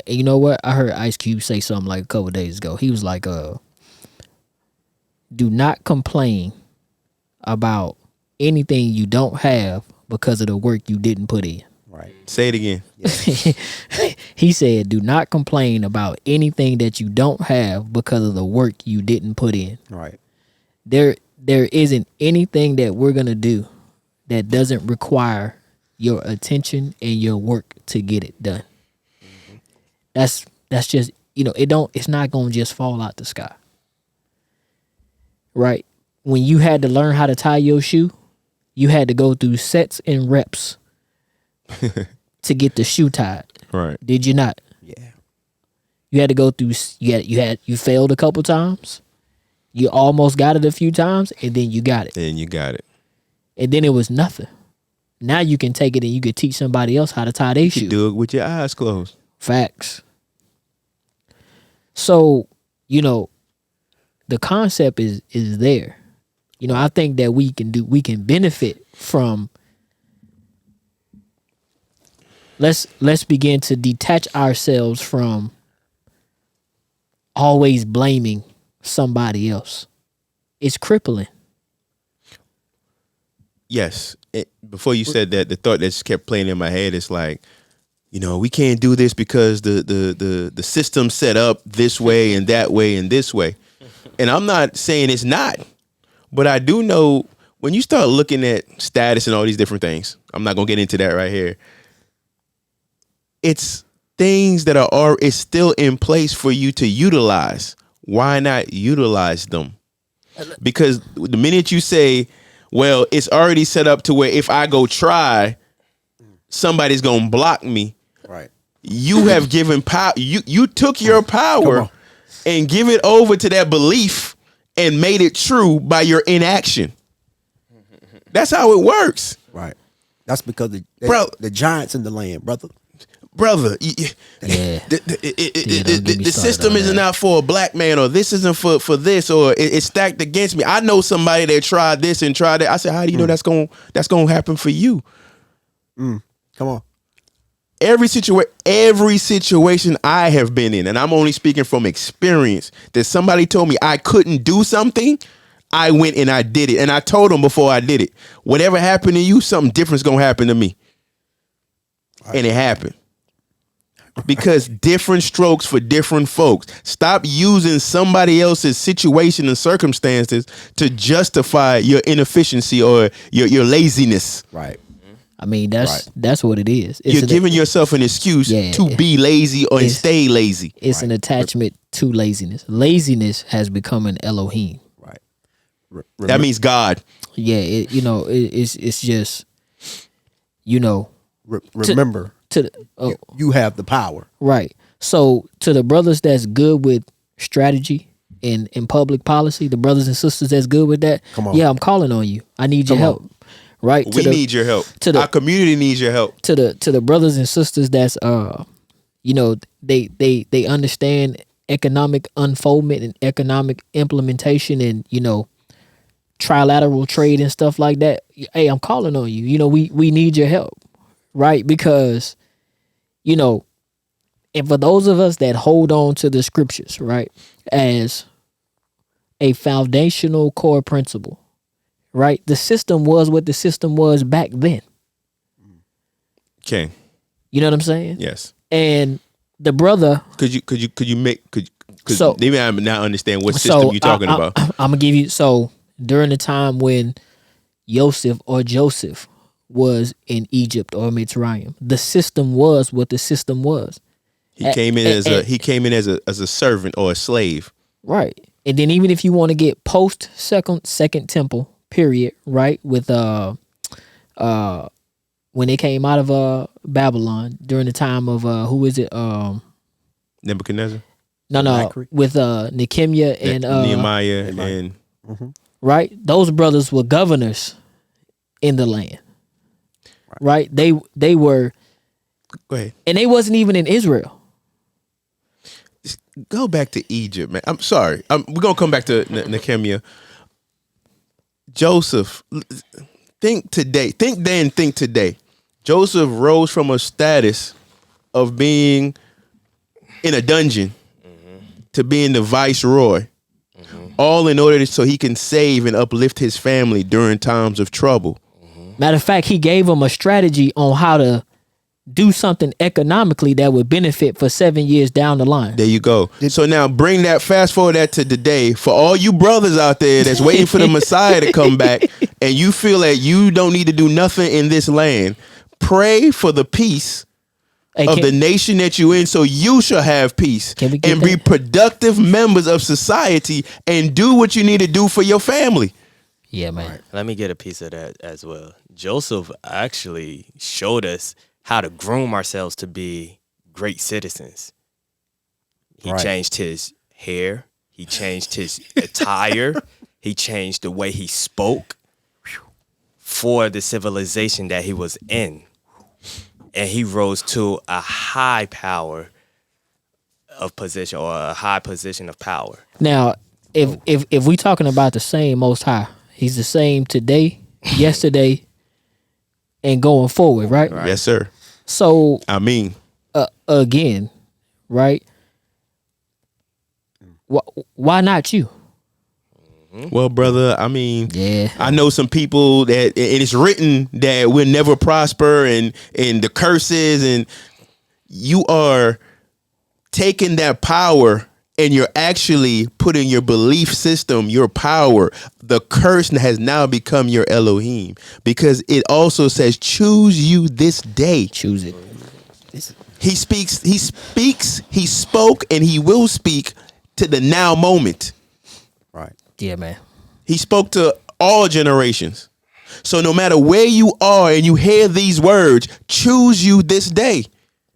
You know what? I heard Ice Cube say something like a couple days ago. He was like, do not complain about anything you don't have because of the work you didn't put in. Right. Say it again. He said, do not complain about anything that you don't have because of the work you didn't put in. Right. There isn't anything that we're going to do that doesn't require your attention and your work to get it done. That's just, it's not going to just fall out the sky. Right? When you had to learn how to tie your shoe, you had to go through sets and reps to get the shoe tied. Right. Did you not? Yeah. You had to go through. You failed a couple times. You almost got it a few times, and then you got it. And you got it. And then it was nothing. Now you can take it and you can teach somebody else how to tie their shoe. You do it with your eyes closed. Facts. So, the concept is there. I think that we can benefit from. Let's begin to detach ourselves from always blaming somebody else. It's crippling. Yes. Before you said that, the thought that just kept playing in my head is like, we can't do this because the system set up this way and that way and this way. And I'm not saying it's not, but I do know when you start looking at status and all these different things, I'm not going to get into that right here. It's things that is still in place for you to utilize. Why not utilize them? Because the minute you say, well, it's already set up to where if I go try, somebody's going to block me. Right. You have given power. You took your power and give it over to that belief and made it true by your inaction. That's how it works. Right. That's because the giants in the land, brother. Brother, Yeah. the system isn't not for a black man, or this isn't for this, or it's stacked against me. I know somebody that tried this and tried that. I said, how do you know that's gonna happen for you? Come on. Every situation I have been in, and I'm only speaking from experience, that somebody told me I couldn't do something, I went and I did it. And I told them before I did it, whatever happened to you, something different's gonna happen to me. And it happened. Because different strokes for different folks. Stop using somebody else's situation and circumstances to justify your inefficiency or your laziness. Right. I mean, that's what it is. You're giving yourself an excuse to be lazy or stay lazy. It's an attachment to laziness. Laziness has become an Elohim. Right. That means God. Yeah, it's just, remember. You have the power. Right. So to the brothers that's good with strategy and public policy, the brothers and sisters that's good with that, come on. Yeah, I'm calling on you. I need your help. Right. We need your help. Our community needs your help. To the brothers and sisters that's they understand economic unfoldment and economic implementation and trilateral trade and stuff like that. Hey, I'm calling on you. We need your help. Right? Because, and for those of us that hold on to the scriptures, right, as a foundational core principle, right? The system was what the system was back then. Okay. You know what I'm saying? Yes. And the brother, could they may not understand what system you're talking about. I'm gonna give you during the time when Joseph was in Egypt or Mitzrayim, the system was what the system was. He came in as a servant or a slave. Right. And then even if you want to get post second temple period, right, with when they came out of Babylon during the time of who is it? Nebuchadnezzar? No, with Nehemiah and Nehemiah and right? Those brothers were governors in the land. Right? They were. Go ahead. And they wasn't even in Israel. Go back to Egypt, man. I'm sorry. We're gonna come back to Nehemiah. Joseph, think today. Think then. Think today. Joseph rose from a status of being in a dungeon to being the viceroy, all in order so he can save and uplift his family during times of trouble. Matter of fact, he gave him a strategy on how to do something economically that would benefit for 7 years down the line. There you go. So now fast forward that to today. For all you brothers out there that's waiting for the Messiah to come back and you feel that you don't need to do nothing in this land, pray for the peace Hey, of the nation that you're in so you shall have peace Can we get and be that? productive members of society and do what you need to do for your family. Yeah, man. Let me get a piece of that as well. Joseph actually showed us how to groom ourselves to be great citizens. He Right. changed his hair. He changed his attire. He changed the way he spoke for the civilization that he was in. And he rose to a high power of position, or a high position of power. Now, if we talking about the same Most High, he's the same today, yesterday, and going forward, right? Yes, sir. So I mean, again, right? Why not you? well, brother, I mean, Yeah. I know some people that, and it's written that we'll never prosper and the curses, and you are taking that power and you're actually putting your belief system, your power, the curse has now become your Elohim, because it also says, choose you this day. Choose it. He spoke, and he will speak to the now moment. Right. Yeah, man. He spoke to all generations. So no matter where you are and you hear these words, choose you this day.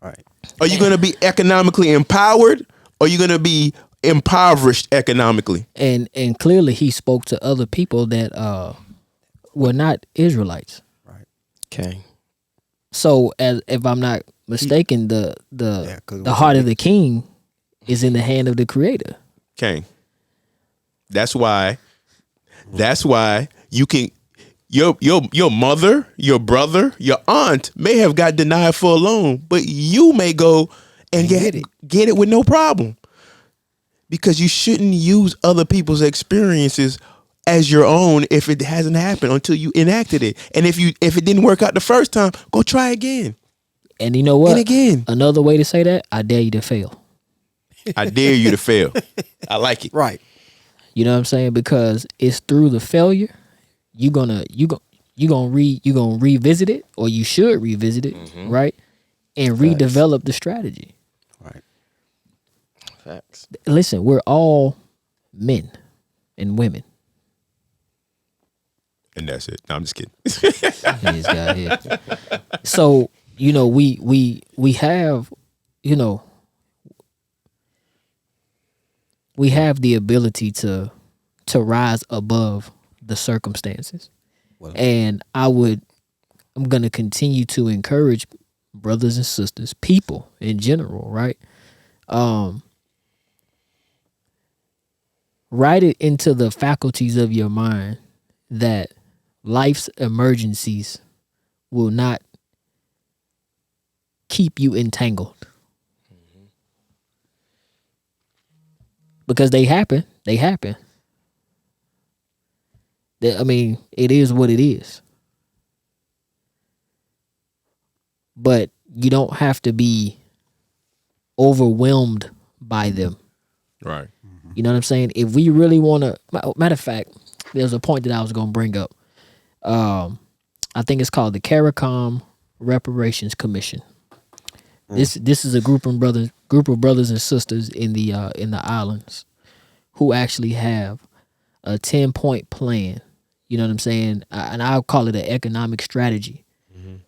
Right. Are you going to be economically empowered, or are you going to be impoverished economically? And clearly he spoke to other people that were not Israelites. Right. Okay. So as if I'm not mistaken, 'cause the heart of the king is in the hand of the creator. Okay. That's why you can, your mother, your brother, your aunt may have got denied for a loan, but you may go and get it with no problem. Because you shouldn't use other people's experiences as your own if it hasn't happened until you enacted it. And if it didn't work out the first time, go try again. And you know what? And again. Another way to say that, I dare you to fail. I dare you to fail. I like it. Right. You know what I'm saying? Because it's through the failure you gonna revisit it, or you should revisit it, right? And redevelop the strategy. Right. Facts. Listen, we're all men and women. And that's it. No, I'm just kidding. This guy here. So, you know, we have, you know, we have the ability to rise above the circumstances. Well, And I'm going to continue to encourage brothers and sisters, people in general, right? Write it into the faculties of your mind that life's emergencies will not keep you entangled. Because they happen. I mean, it is what it is. But you don't have to be overwhelmed by them. Right. You know what I'm saying? If we really want to, matter of fact, there's a point that I was going to bring up. I think it's called the CARICOM Reparations Commission. This is a group of brothers and sisters in the islands who actually have a 10-point plan. You know what I'm saying? And I'll call it an economic strategy.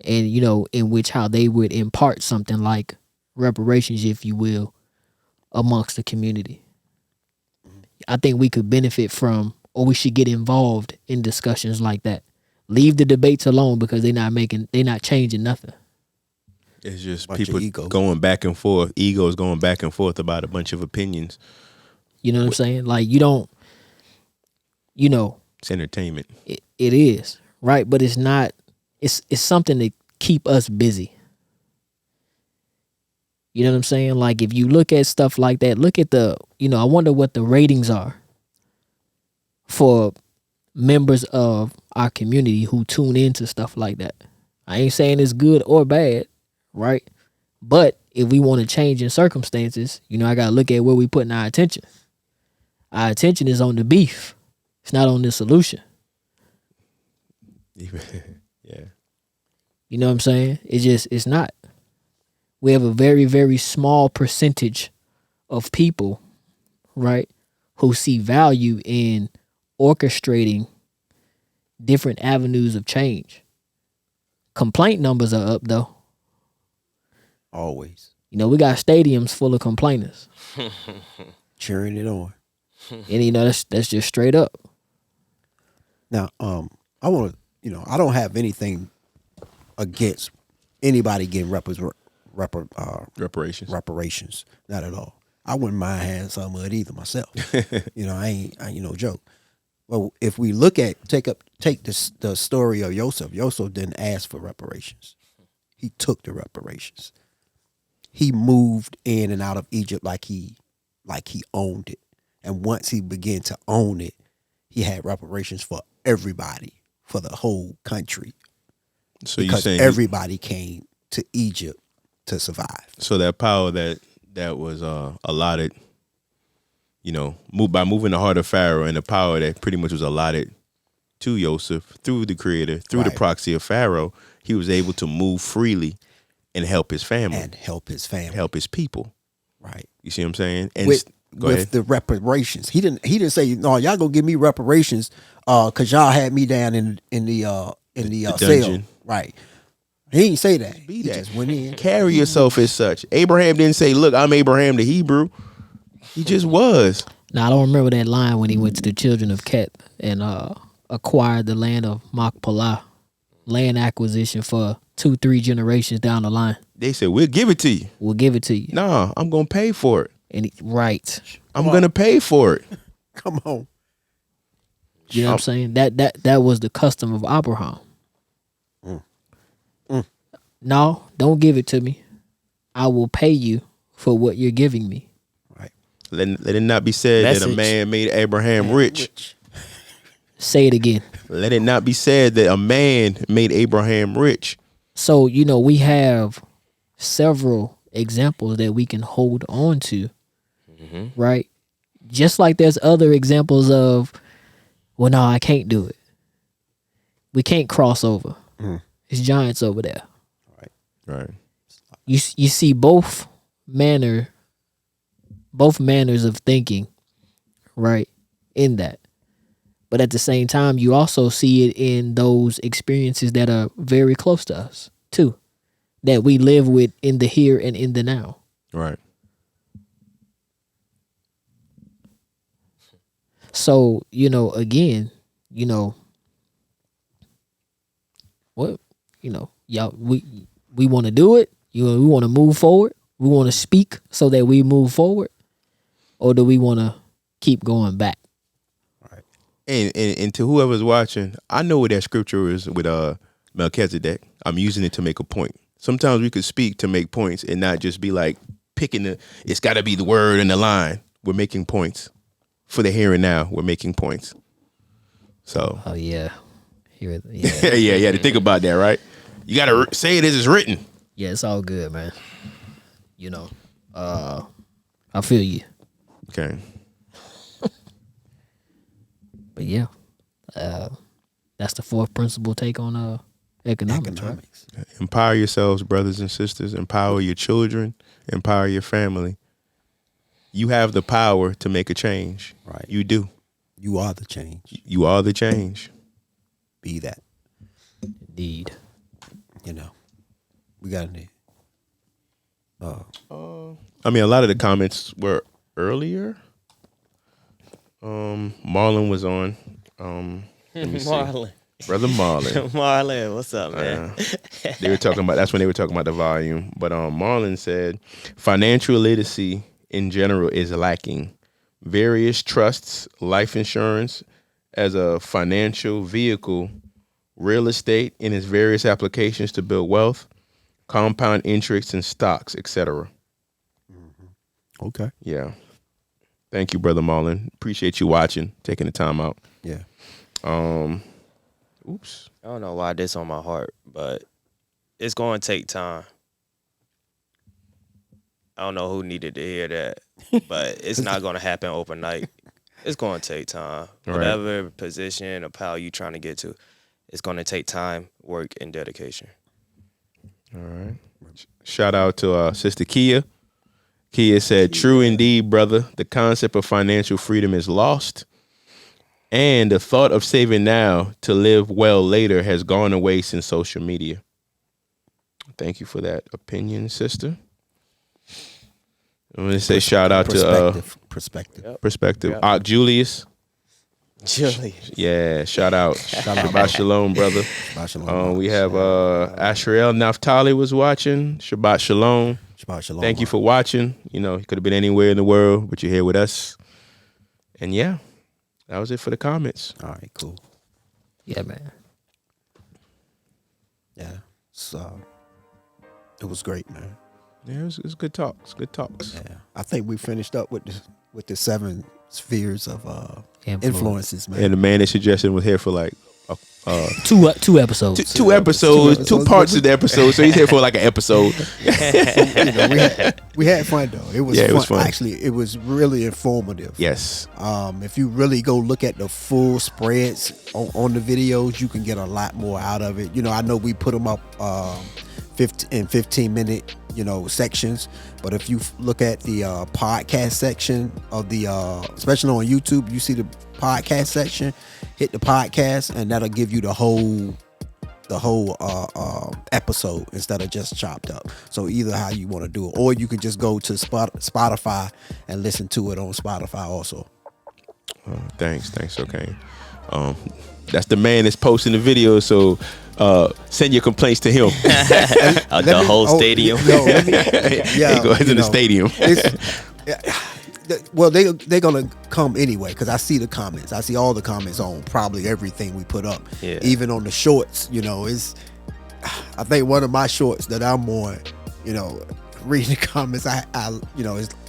And, you know, in which how they would impart something like reparations, if you will, amongst the community. I think we could benefit from, or we should get involved in discussions like that. Leave the debates alone, because they're not changing nothing. It's just Bunch of people ego. going back and forth. Egos going back and forth about a bunch of opinions. You know what I'm saying? Like, you don't, you know, It's entertainment. it is, right? But it's not, it's something to keep us busy. You know what I'm saying? Like if you look at stuff like that, look at I wonder what the ratings are for members of our community who tune into stuff like that. I ain't saying it's good or bad, right? But if we want to change in circumstances, I got to look at where we putting our attention. Our attention is on the beef. It's not on the solution. Yeah. You know what I'm saying? It's not. We have a very, very small percentage of people, right, who see value in orchestrating different avenues of change. Complaint numbers are up, though. Always. We got stadiums full of complainers. Cheering it on. And, that's just straight up. Now, I want to, I don't have anything against anybody getting reparations. Not at all. I wouldn't mind having some of it either myself. I ain't joke. Well, if we take the story of Joseph didn't ask for reparations. He took the reparations. He moved in and out of Egypt like he owned it. And once he began to own it, he had reparations for everybody, for the whole country. So because saying everybody came to Egypt to survive. So that power that was allotted, by moving the heart of Pharaoh, and the power that pretty much was allotted to Joseph through the Creator, through the proxy of Pharaoh, he was able to move freely and help his family. Help his people. Right. You see what I'm saying? And with ahead. The reparations. He didn't say, no, y'all gonna give me reparations because y'all had me down in the cell. dungeon. Right. He didn't say that. He just went in. Carry yourself as such. Abraham didn't say, look, I'm Abraham the Hebrew. He just was. Now, I don't remember that line when he went to the children of Ket and acquired the land of Machpelah. Land acquisition for 2-3 generations down the line. They said, we'll give it to you. We'll give it to you. No, I'm going to pay for it. And right. I'm going to pay for it. Come on. You know what I'm saying? That was the custom of Abraham. No, don't give it to me. I will pay you for what you're giving me. Right. Let it not be said that a man made Abraham rich. Say it again. Let it not be said that a man made Abraham rich. So, we have several examples that we can hold on to, right? Just like there's other examples of, well, no, I can't do it. We can't cross over. It's giants over there. Right. You see both manners of thinking, right, in that. But at the same time, you also see it in those experiences that are very close to us, too, that we live with in the here and in the now. Right. So, again, what, y'all, we want to do it. We want to move forward. We want to speak so that we move forward. Or do we want to keep going back? And to whoever's watching, I know what that scripture is with Melchizedek. I'm using it to make a point. Sometimes we could speak to make points and not just be like picking it's got to be the word and the line. We're making points for the here and now. We're making points. So. Oh yeah. Yeah, you had to think about that, right? You got to say it as it's written. Yeah, it's all good, man. I feel you. Okay. But yeah, that's the fourth principle take on economics. Right? Empower yourselves, brothers and sisters. Empower your children. Empower your family. You have the power to make a change. Right. You do. You are the change. You are the change. Be that. Indeed. We got any. I mean, a lot of the comments were earlier. Marlon was on. Let me see. Marlon. Brother Marlon. Marlon, what's up, man? They were talking about, that's when they were talking about the volume. But Marlon said, financial literacy in general is lacking. Various trusts, life insurance as a financial vehicle, real estate in its various applications to build wealth, compound interest in stocks, etc. Okay. Yeah. Thank you, Brother Marlon. Appreciate you watching, taking the time out. Yeah. Oops. I don't know why this on my heart, but it's going to take time. I don't know who needed to hear that, but it's not going to happen overnight. It's going to take time. Right. Whatever position or power you're trying to get to, it's going to take time, work, and dedication. All right. Shout out to Sister Kia. Kia said, "True indeed, brother. The concept of financial freedom is lost, and the thought of saving now to live well later has gone away since social media." Thank you for that opinion, sister. I'm going to say shout out to Perspective. Yep. Julius. Julius. Yeah, shout out. Shabbat Shalom, brother. Shabbat Shalom. We have Ashriel Naftali was watching. Shabbat Shalom. Shabbat Shalom. Thank you for watching. You know, you could have been anywhere in the world, but you're here with us. And yeah, that was it for the comments. All right, cool. Yeah, man. Yeah. So it was great, man. Yeah, it was good talks. Good talks. Yeah. I think we finished up with the 7 spheres of influences, man. And the man that suggested was here for like Two episodes. two episodes, two parts of the episode. So he's here for like an episode. We had fun though. It was Yeah, fun. it was fun. Actually, it was really informative. Yes. If you really go look at the full spreads on the videos, you can get a lot more out of it. You know, I know we put them up 15-minute, sections, but if you look at the podcast section of the, especially on YouTube, you see the podcast section, hit the podcast, and that'll give you the whole episode instead of just chopped up. So either how you want to do it, or you can just go to Spotify and listen to it on Spotify also. Thanks. Okay. That's the man that's posting the video. So send your complaints to him. The whole stadium. He goes in the stadium. Well, they're gonna come anyway because I see the comments. I see all the comments on probably everything we put up. Yeah. Even on the shorts, I think one of my shorts that I'm on, reading the comments,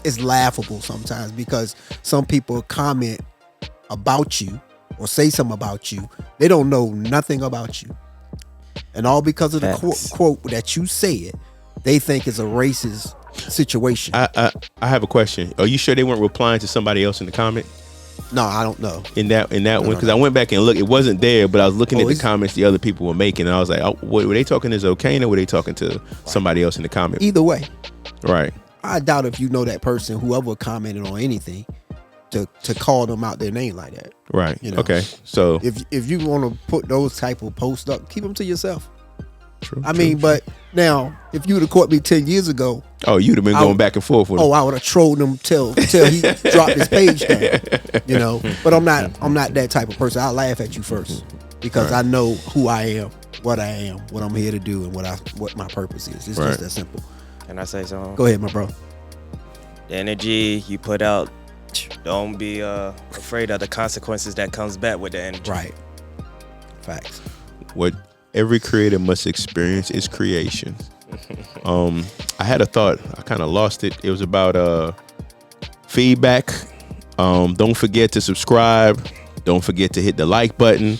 it's laughable sometimes because some people comment about you or say something about you. They don't know nothing about you, and all because of the quote that you said, they think it's a racist situation. I have a question. Are you sure they weren't replying to somebody else in the comment? No, I don't know. In that one, because I went back and looked, it wasn't there, but I was looking at the it's- comments the other people were making, and I was like, oh, were they talking to Zokane or were they talking to somebody else in the comment? Either way, Right. I doubt if you know that person, whoever commented on anything, to call them out their name like that. Right. You know. Okay. So If you want to put those type of posts up, keep them to yourself. true. I mean, but now if you would have caught me 10 years ago, oh, you'd have been going back and forth with him. I would have trolled him till he dropped his page down. But I'm not that type of person. I'll laugh at you first because I know who I am, what I'm here to do, and what my purpose is. It's just that simple. Can I say something? Go ahead, my bro. The energy you put out, don't be afraid of the consequences that comes back with the energy. Right. Facts. What every creator must experience is creation. I had a thought. I kind of lost it. It was about feedback. Don't forget to subscribe. Don't forget to hit the like button.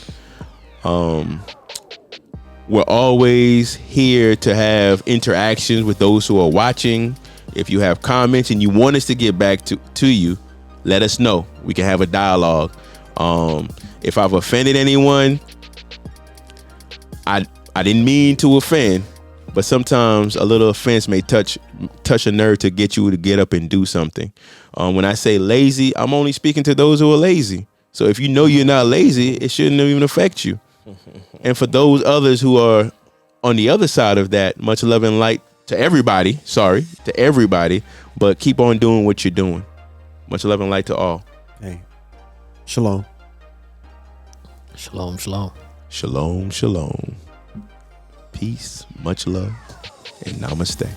We're always here to have interactions with those who are watching. If you have comments and you want us to get back to you, let us know. We can have a dialogue. If I've offended anyone, I didn't mean to offend, but sometimes a little offense may touch a nerve to get you to get up and do something. When I say lazy, I'm only speaking to those who are lazy. So if you know you're not lazy, it shouldn't even affect you. And for those others who are on the other side of that, much love and light to everybody. Sorry, to everybody, but keep on doing what you're doing. Much love and light to all. Hey. Shalom. Shalom, shalom. Shalom, shalom. Peace, much love, and namaste.